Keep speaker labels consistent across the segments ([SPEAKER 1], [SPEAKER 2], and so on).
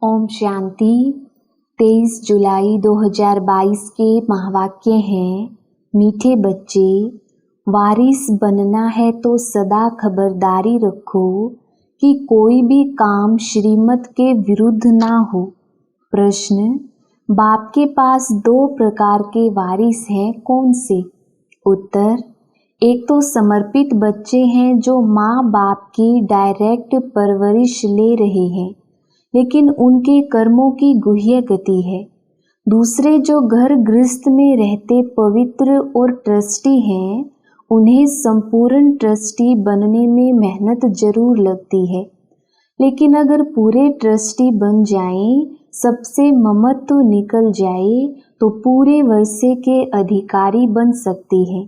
[SPEAKER 1] ओम शांति। 23 जुलाई 2022 के महावाक्य हैं, मीठे बच्चे, वारिस बनना है तो सदा खबरदारी रखो कि कोई भी काम श्रीमत के विरुद्ध ना हो। प्रश्न, बाप के पास 2 प्रकार के वारिस हैं, कौन से? उत्तर, एक तो समर्पित बच्चे हैं जो माँ बाप की डायरेक्ट परवरिश ले रहे हैं, लेकिन उनके कर्मों की गुह्य गति है। दूसरे जो घर गृहस्थ में रहते पवित्र और ट्रस्टी हैं, उन्हें संपूर्ण ट्रस्टी बनने में मेहनत जरूर लगती है, लेकिन अगर पूरे ट्रस्टी बन जाएं, सबसे ममत्व निकल जाए तो पूरे वर्षे के अधिकारी बन सकते हैं।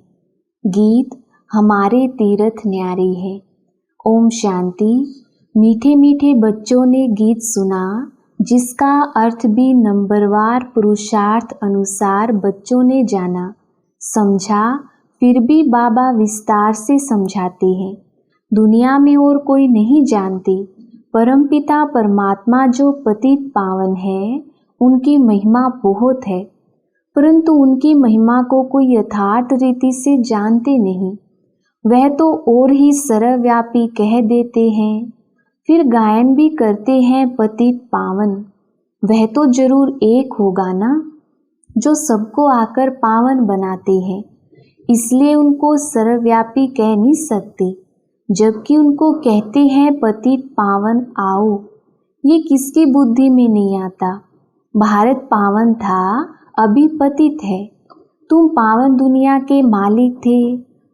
[SPEAKER 1] गीत हमारे तीर्थ न्यारे हैं। ओम शांति। मीठे मीठे बच्चों ने गीत सुना, जिसका अर्थ भी नंबरवार पुरुषार्थ अनुसार बच्चों ने जाना, समझा। फिर भी बाबा विस्तार से समझाते हैं। दुनिया में और कोई नहीं जानते। परमपिता परमात्मा जो पतित पावन है, उनकी महिमा बहुत है, परंतु उनकी महिमा को कोई यथार्थ रीति से जानते नहीं। वह तो और ही सर्वव्यापी कह देते हैं, फिर गायन भी करते हैं पतित पावन। वह तो जरूर एक होगा ना, जो सबको आकर पावन बनाते हैं, इसलिए उनको सर्वव्यापी कह नहीं सकते, जबकि उनको कहते हैं पतित पावन आओ। ये किसकी बुद्धि में नहीं आता? भारत पावन था, अभी पतित है। तुम पावन दुनिया के मालिक थे,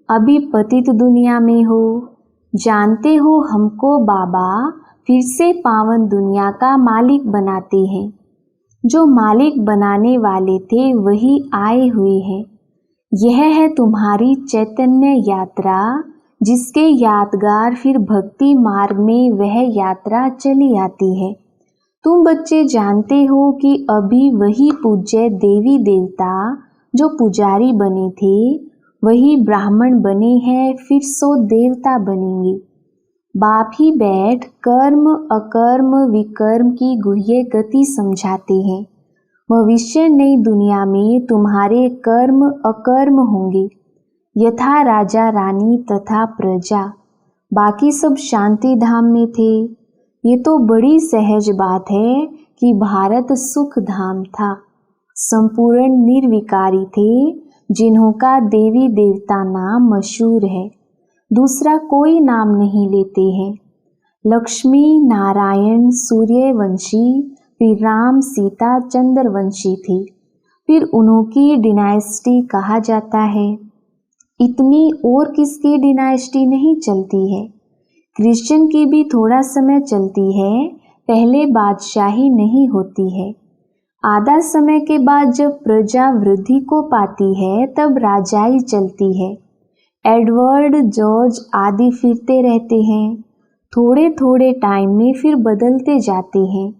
[SPEAKER 1] अभी पतित दुनिया में हो। जानते हो, हमको बाबा फिर से पावन दुनिया का मालिक बनाते हैं। जो मालिक बनाने वाले थे वही आए हुए हैं। यह है तुम्हारी चैतन्य यात्रा, जिसके यादगार फिर भक्ति मार्ग में वह यात्रा चली आती है। तुम बच्चे जानते हो कि अभी वही पूज्य देवी देवता जो पुजारी बने थे, वही ब्राह्मण बने हैं, फिर 100 देवता बनेंगे। बाप ही बैठ कर्म अकर्म विकर्म की गुह्य गति समझाते हैं। भविष्य नई दुनिया में तुम्हारे कर्म अकर्म होंगे, यथा राजा रानी तथा प्रजा। बाकी सब शांति धाम में थे। ये तो बड़ी सहज बात है कि भारत सुख धाम था। संपूर्ण निर्विकारी थे, जिन्हों का देवी देवता नाम मशहूर है, दूसरा कोई नाम नहीं लेते हैं। लक्ष्मी नारायण सूर्यवंशी, फिर राम सीता चंद्रवंशी थी, फिर उन्होंने डिनाइस्टी कहा जाता है। इतनी और किसकी डिनाइस्टी नहीं चलती है? क्रिश्चियन की भी थोड़ा समय चलती है, पहले बादशाही नहीं होती है। आधा समय के बाद जब प्रजा वृद्धि को पाती है, तब राजाई चलती है। एडवर्ड जॉर्ज आदि फिरते रहते हैं, थोड़े थोड़े टाइम में फिर बदलते जाते हैं।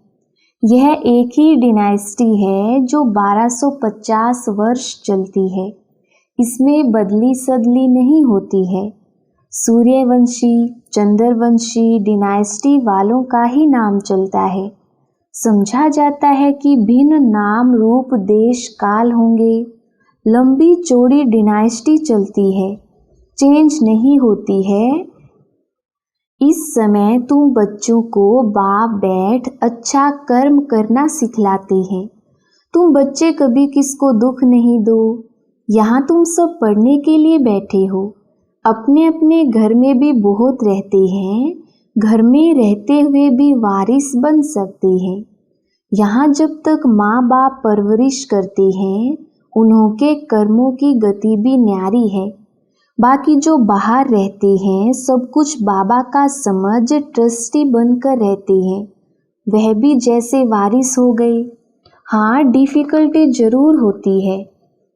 [SPEAKER 1] यह एक ही डिनाइस्टी है जो 1250 वर्ष चलती है। इसमें बदली सदली नहीं होती है। सूर्यवंशी चंद्रवंशी डिनाइस्टी वालों का ही नाम चलता है। समझा जाता है कि भिन्न नाम रूप देश काल होंगे। लंबी चौड़ी डिनाइस्टी चलती है, चेंज नहीं होती है। इस समय तुम बच्चों को बाप बैठ अच्छा कर्म करना सिखलाते हैं। तुम बच्चे कभी किसको दुख नहीं दो। यहाँ तुम सब पढ़ने के लिए बैठे हो। अपने अपने घर में भी बहुत रहते हैं, घर में रहते हुए भी वारिस बन सकते हैं। यहाँ जब तक माँ बाप परवरिश करते हैं, उन्होंने कर्मों की गति भी न्यारी है। बाकी जो बाहर रहते हैं, सब कुछ बाबा का समझ ट्रस्टी बनकर रहते हैं, वह भी जैसे वारिस हो गए। हाँ, डिफिकल्टी जरूर होती है।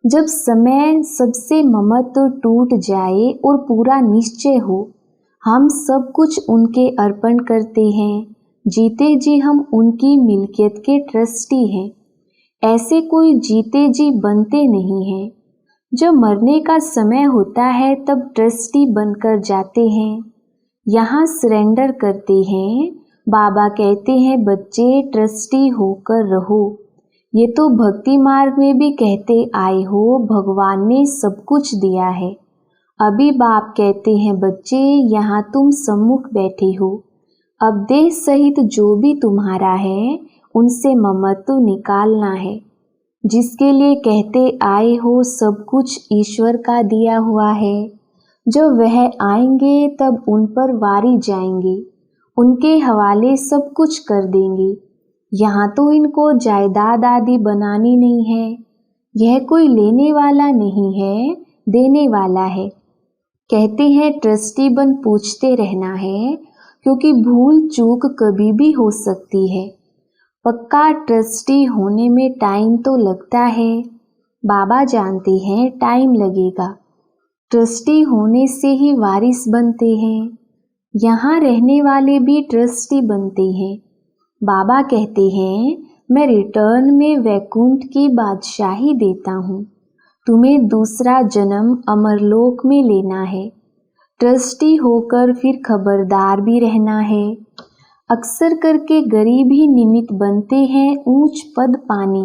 [SPEAKER 1] जब समय सबसे ममत्व टूट जाए और पूरा निश्चय हो, हम सब कुछ उनके अर्पण करते हैं। जीते जी हम उनकी मिल्कियत के ट्रस्टी हैं। ऐसे कोई जीते जी बनते नहीं हैं। जब मरने का समय होता है, तब ट्रस्टी बनकर जाते हैं। यहाँ सरेंडर करते हैं, बाबा कहते हैं बच्चे ट्रस्टी होकर रहो। ये तो भक्ति मार्ग में भी कहते आए हो, भगवान ने सब कुछ दिया है। अभी बाप कहते हैं बच्चे यहाँ तुम सम्मुख बैठे हो, अब देह सहित जो भी तुम्हारा है उनसे ममत्व निकालना है। जिसके लिए कहते आए हो सब कुछ ईश्वर का दिया हुआ है। जब वह आएंगे तब उन पर वारी जाएंगे, उनके हवाले सब कुछ कर देंगे। यहाँ तो इनको जायदाद आदि बनानी नहीं है। यह कोई लेने वाला नहीं है, देने वाला है। कहते हैं ट्रस्टी बन पूछते रहना है, क्योंकि भूल चूक कभी भी हो सकती है। पक्का ट्रस्टी होने में टाइम तो लगता है, बाबा जानते हैं टाइम लगेगा। ट्रस्टी होने से ही वारिस बनते हैं। यहाँ रहने वाले भी ट्रस्टी बनते हैं। बाबा कहते हैं मैं रिटर्न में वैकुंठ की बादशाही देता हूँ, तुम्हें दूसरा जन्म अमरलोक में लेना है। ट्रस्टी होकर फिर खबरदार भी रहना है। अक्सर करके गरीब ही निमित्त बनते हैं ऊंच पद पाने,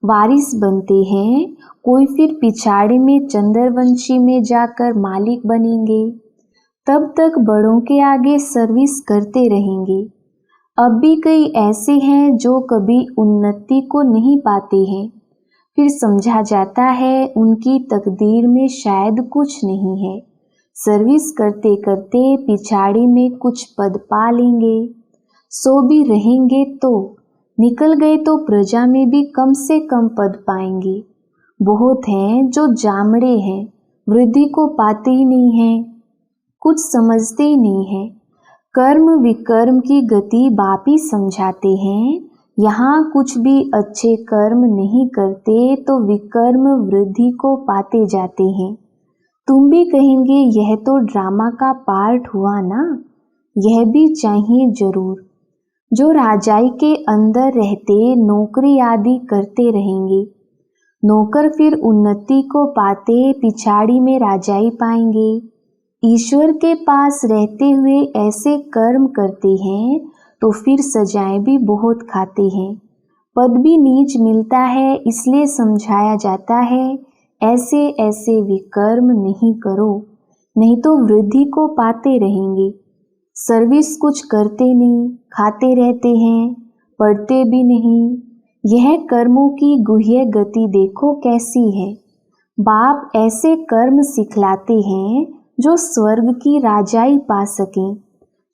[SPEAKER 1] वारिस बनते हैं। कोई फिर पिछाड़े में चंद्रवंशी में जाकर मालिक बनेंगे। तब तक बड़ों के आगे सर्विस करते रहेंगे। अब भी कई ऐसे हैं जो कभी उन्नति को नहीं पाते हैं। फिर समझा जाता है उनकी तकदीर में शायद कुछ नहीं है। सर्विस करते करते पिछाड़ी में कुछ पद पा लेंगे, सो भी रहेंगे तो निकल गए तो प्रजा में भी कम से कम पद पाएंगे। बहुत हैं जो जामड़े हैं, वृद्धि को पाते ही नहीं हैं, कुछ समझते ही नहीं हैं। कर्म विकर्म की गति बाप ही समझाते हैं। यहाँ कुछ भी अच्छे कर्म नहीं करते तो विकर्म वृद्धि को पाते जाते हैं। तुम भी कहेंगे यह तो ड्रामा का पार्ट हुआ ना, यह भी चाहिए जरूर। जो राजाई के अंदर रहते नौकरी आदि करते रहेंगे, नौकर फिर उन्नति को पाते पिछाड़ी में राजाई पाएंगे। ईश्वर के पास रहते हुए ऐसे कर्म करते हैं तो फिर सजाएं भी बहुत खाते हैं। पद भी नीच मिलता है, इसलिए समझाया जाता है ऐसे ऐसे विकर्म नहीं करो, नहीं तो वृद्धि को पाते रहेंगे। सर्विस कुछ करते नहीं, खाते रहते हैं, पढ़ते भी नहीं। यह कर्मों की गुह्य गति देखो कैसी है। बाप ऐसे कर्म सिखलाते हैं जो स्वर्ग की राजाई पा सकें।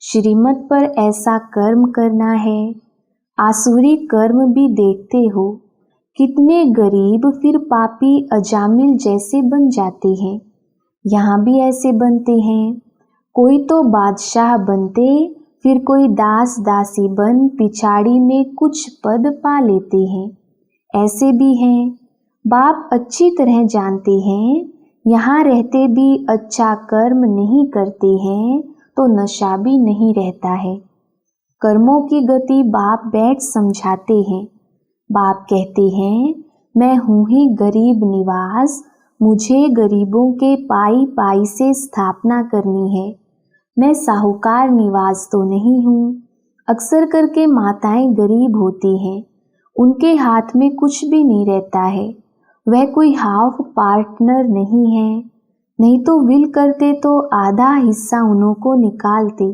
[SPEAKER 1] श्रीमत पर ऐसा कर्म करना है। आसुरी कर्म भी देखते हो, कितने गरीब फिर पापी अजामिल जैसे बन जाते हैं। यहाँ भी ऐसे बनते हैं। कोई तो बादशाह बनते, फिर कोई दास दासी बन पिछाड़ी में कुछ पद पा लेते हैं। ऐसे भी हैं। बाप अच्छी तरह जानते हैं यहाँ रहते भी अच्छा कर्म नहीं करते हैं तो नशा भी नहीं रहता है। कर्मों की गति बाप बैठ समझाते हैं। बाप कहते हैं मैं हूँ ही गरीब निवास, मुझे गरीबों के पाई पाई से स्थापना करनी है। मैं साहूकार निवास तो नहीं हूँ। अक्सर करके माताएं गरीब होती हैं, उनके हाथ में कुछ भी नहीं रहता है। वह कोई हाफ पार्टनर नहीं है, नहीं तो विल करते तो आधा हिस्सा उन्हों को निकालते।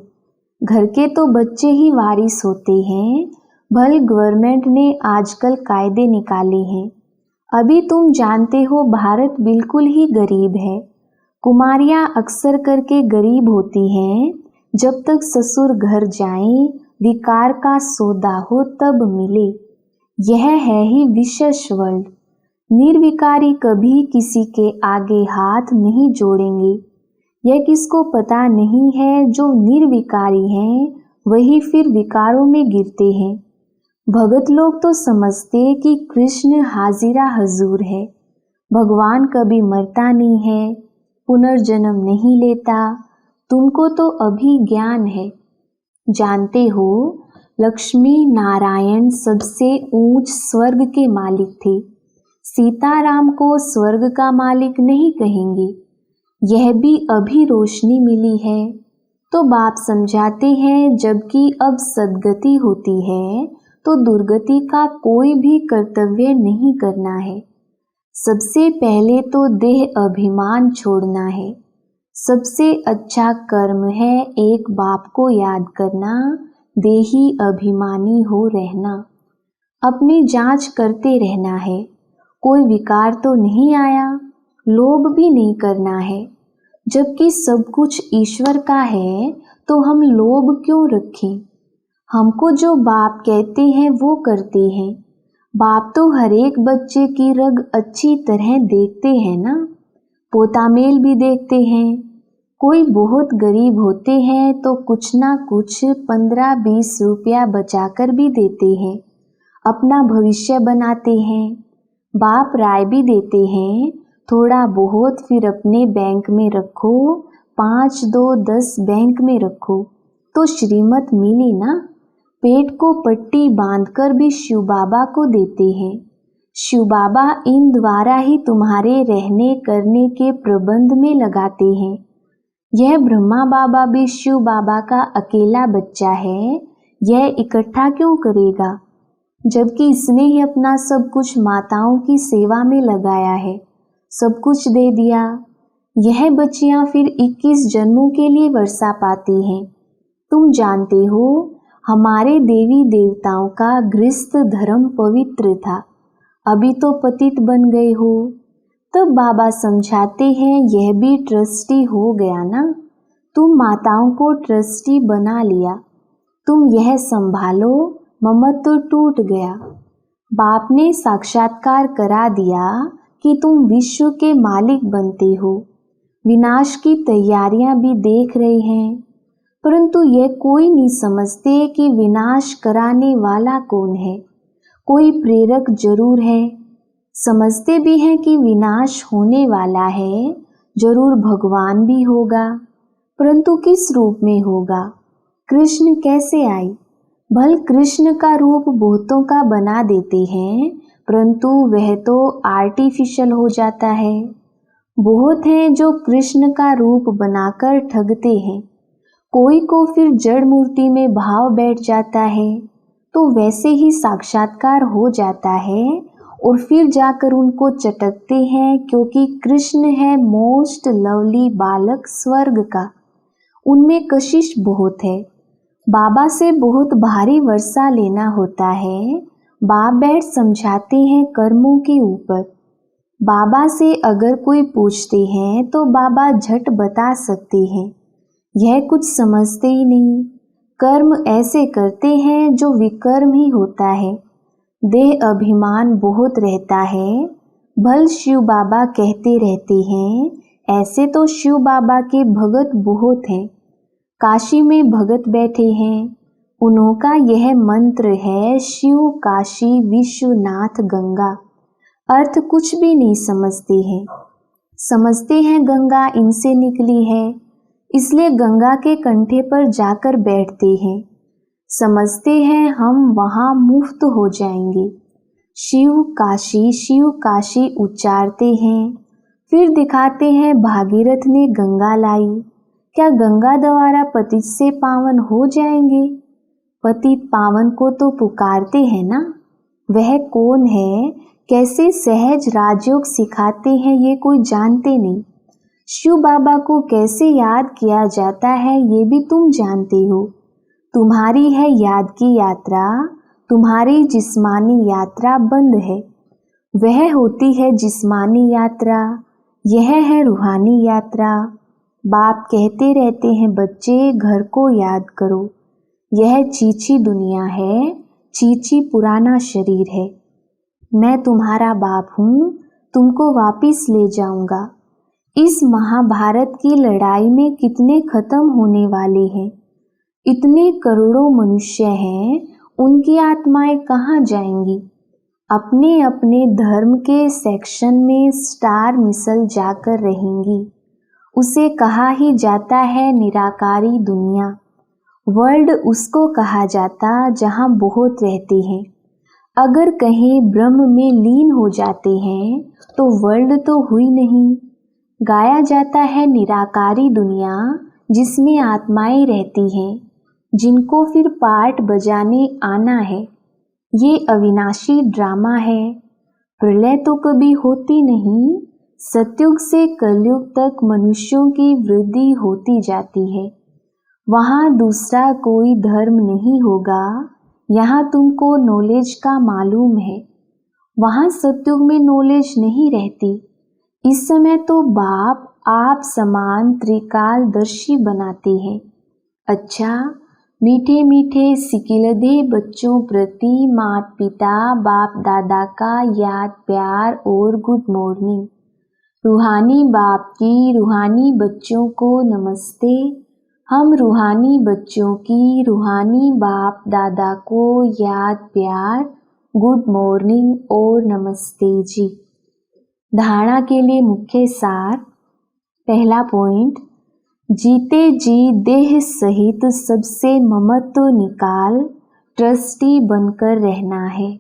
[SPEAKER 1] घर के तो बच्चे ही वारिस होते हैं। भले गवर्नमेंट ने आजकल कायदे निकाले हैं। अभी तुम जानते हो भारत बिल्कुल ही गरीब है। कुमारियां अक्सर करके गरीब होती हैं। जब तक ससुर घर जाएं, विकार का सौदा हो तब मिले। यह है ही विशेष वर्ल्ड। निर्विकारी कभी किसी के आगे हाथ नहीं जोड़ेंगे। यह किसको पता नहीं है, जो निर्विकारी हैं वही फिर विकारों में गिरते हैं। भगत लोग तो समझते कि कृष्ण हाजिरा हजूर है। भगवान कभी मरता नहीं है, पुनर्जन्म नहीं लेता। तुमको तो अभी ज्ञान है। जानते हो लक्ष्मी नारायण सबसे ऊंच स्वर्ग के मालिक थे। सीताराम को स्वर्ग का मालिक नहीं कहेंगे। यह भी अभी रोशनी मिली है तो बाप समझाते हैं जबकि अब सद्गति होती है तो दुर्गति का कोई भी कर्तव्य नहीं करना है। सबसे पहले तो देह अभिमान छोड़ना है। सबसे अच्छा कर्म है एक बाप को याद करना, देही अभिमानी हो रहना। अपनी जांच करते रहना है, कोई विकार तो नहीं आया, लोभ भी नहीं करना है। जबकि सब कुछ ईश्वर का है तो हम लोभ क्यों रखें? हमको जो बाप कहते हैं वो करते हैं। बाप तो हर एक बच्चे की रग अच्छी तरह देखते हैं ना, पोतामेल भी देखते हैं। कोई बहुत गरीब होते हैं तो कुछ ना कुछ 15-20 रुपया बचाकर भी देते हैं, अपना भविष्य बनाते हैं। बाप राय भी देते हैं, थोड़ा बहुत फिर अपने बैंक में रखो, 5, 2, 10 बैंक में रखो तो श्रीमत मिली ना। पेट को पट्टी बांधकर भी शिव बाबा को देते हैं। शिव बाबा इन द्वारा ही तुम्हारे रहने करने के प्रबंध में लगाते हैं। यह ब्रह्मा बाबा भी शिव बाबा का अकेला बच्चा है, यह इकट्ठा क्यों करेगा? जबकि इसने ही अपना सब कुछ माताओं की सेवा में लगाया है, सब कुछ दे दिया। यह बच्चियां फिर 21 जन्मों के लिए वर्षा पाती हैं। तुम जानते हो हमारे देवी देवताओं का गृहस्थ धर्म पवित्र था, अभी तो पतित बन गए हो। तब बाबा समझाते हैं यह भी ट्रस्टी हो गया ना, तुम माताओं को ट्रस्टी बना लिया, तुम यह संभालो, ममत्व टूट गया। बाप ने साक्षात्कार करा दिया कि तुम विश्व के मालिक बनते हो। विनाश की तैयारियां भी देख रहे हैं, परंतु यह कोई नहीं समझते कि विनाश कराने वाला कौन है। कोई प्रेरक जरूर है। समझते भी हैं कि विनाश होने वाला है, जरूर भगवान भी होगा, परंतु किस रूप में होगा? कृष्ण कैसे आई? भल कृष्ण का रूप बहुतों का बना देते हैं, परंतु वह तो आर्टिफिशियल हो जाता है। बहुत हैं जो कृष्ण का रूप बनाकर ठगते हैं। कोई को फिर जड़ मूर्ति में भाव बैठ जाता है तो वैसे ही साक्षात्कार हो जाता है और फिर जाकर उनको चटकते हैं, क्योंकि कृष्ण है मोस्ट लवली बालक स्वर्ग का। उनमें कशिश बहुत है। बाबा से बहुत भारी वर्षा लेना होता है। बाप बैठ समझाते हैं कर्मों के ऊपर। बाबा से अगर कोई पूछते हैं तो बाबा झट बता सकते हैं। यह कुछ समझते ही नहीं। कर्म ऐसे करते हैं जो विकर्म ही होता है। देह अभिमान बहुत रहता है। भल शिव बाबा कहते रहते हैं, ऐसे तो शिव बाबा के भगत बहुत हैं। काशी में भगत बैठे हैं, उनका यह मंत्र है, शिव काशी विश्वनाथ गंगा। अर्थ कुछ भी नहीं समझते हैं। समझते हैं गंगा इनसे निकली है, इसलिए गंगा के कंठे पर जाकर बैठते हैं। समझते हैं हम वहाँ मुफ्त हो जाएंगे। शिव काशी उच्चारते हैं, फिर दिखाते हैं भागीरथ ने गंगा लाई। क्या गंगा द्वारा पतित से पावन हो जाएंगे? पतित पावन को तो पुकारते हैं ना। वह कौन है, कैसे सहज राजयोग सिखाते हैं ये कोई जानते नहीं। शिव बाबा को कैसे याद किया जाता है ये भी तुम जानते हो। तुम्हारी है याद की यात्रा, तुम्हारी जिस्मानी यात्रा बंद है। वह होती है जिस्मानी यात्रा, यह है रूहानी यात्रा। बाप कहते रहते हैं बच्चे घर को याद करो। यह चीची दुनिया है, चीची पुराना शरीर है। मैं तुम्हारा बाप हूँ, तुमको वापिस ले जाऊंगा। इस महाभारत की लड़ाई में कितने खत्म होने वाले हैं। इतने करोड़ों मनुष्य हैं, उनकी आत्माएं कहाँ जाएंगी? अपने अपने धर्म के सेक्शन में स्टार मिसल जाकर रहेंगी। उसे कहा ही जाता है निराकारी दुनिया। वर्ल्ड उसको कहा जाता जहाँ बहुत रहते हैं। अगर कहीं ब्रह्म में लीन हो जाते हैं तो वर्ल्ड तो हुई नहीं। गाया जाता है निराकारी दुनिया, जिसमें आत्माएं रहती हैं, जिनको फिर पार्ट बजाने आना है। ये अविनाशी ड्रामा है। प्रलय तो कभी होती नहीं। सतयुग से कलयुग तक मनुष्यों की वृद्धि होती जाती है। वहाँ दूसरा कोई धर्म नहीं होगा। यहाँ तुमको नॉलेज का मालूम है। वहाँ सतयुग में नॉलेज नहीं रहती। इस समय तो बाप आप समान त्रिकालदर्शी बनाते हैं। अच्छा, मीठे मीठे सिकिलधे बच्चों प्रति माता पिता बाप दादा का याद प्यार और गुड मॉर्निंग। रूहानी बाप की रूहानी बच्चों को नमस्ते। हम रूहानी बच्चों की रूहानी बाप दादा को याद प्यार गुड मॉर्निंग और नमस्ते जी। धारणा के लिए मुख्य सार। पहला पॉइंट, जीते जी देह सहित सबसे ममत्व निकाल ट्रस्टी बनकर रहना है।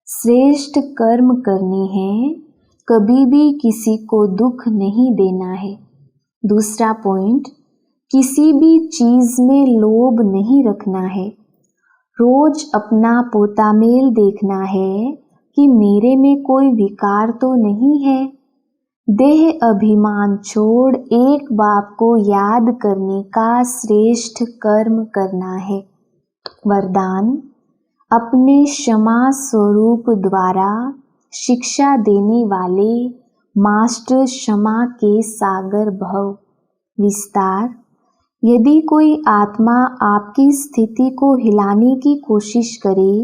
[SPEAKER 1] श्रेष्ठ कर्म करने हैं, कभी भी किसी को दुख नहीं देना है। दूसरा पॉइंट, किसी भी चीज में लोभ नहीं रखना है। रोज अपना पोतामेल देखना है कि मेरे में कोई विकार तो नहीं है। देह अभिमान छोड़ एक बाप को याद करने का श्रेष्ठ कर्म करना है। वरदान, अपने क्षमा स्वरूप द्वारा शिक्षा देने वाले मास्टर क्षमा के सागर भव। विस्तार, यदि कोई आत्मा आपकी स्थिति को हिलाने की कोशिश करे,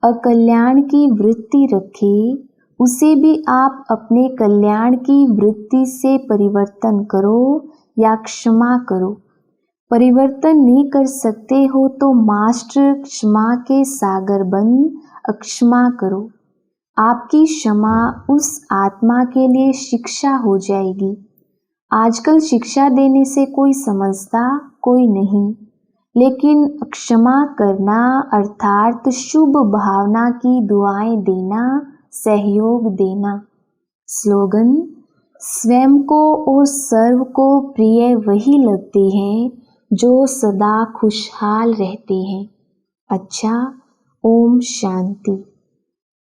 [SPEAKER 1] अकल्याण की वृत्ति रखे, उसे भी आप अपने कल्याण की वृत्ति से परिवर्तन करो या क्षमा करो। परिवर्तन नहीं कर सकते हो तो मास्टर क्षमा के सागर बन अक्षमा करो। आपकी क्षमा उस आत्मा के लिए शिक्षा हो जाएगी। आजकल शिक्षा देने से कोई समझता कोई नहीं, लेकिन क्षमा करना अर्थात शुभ भावना की दुआएं देना, सहयोग देना। स्लोगन, स्वयं को और सर्व को प्रिय वही लगते हैं जो सदा खुशहाल रहते हैं। अच्छा, ओम शांति।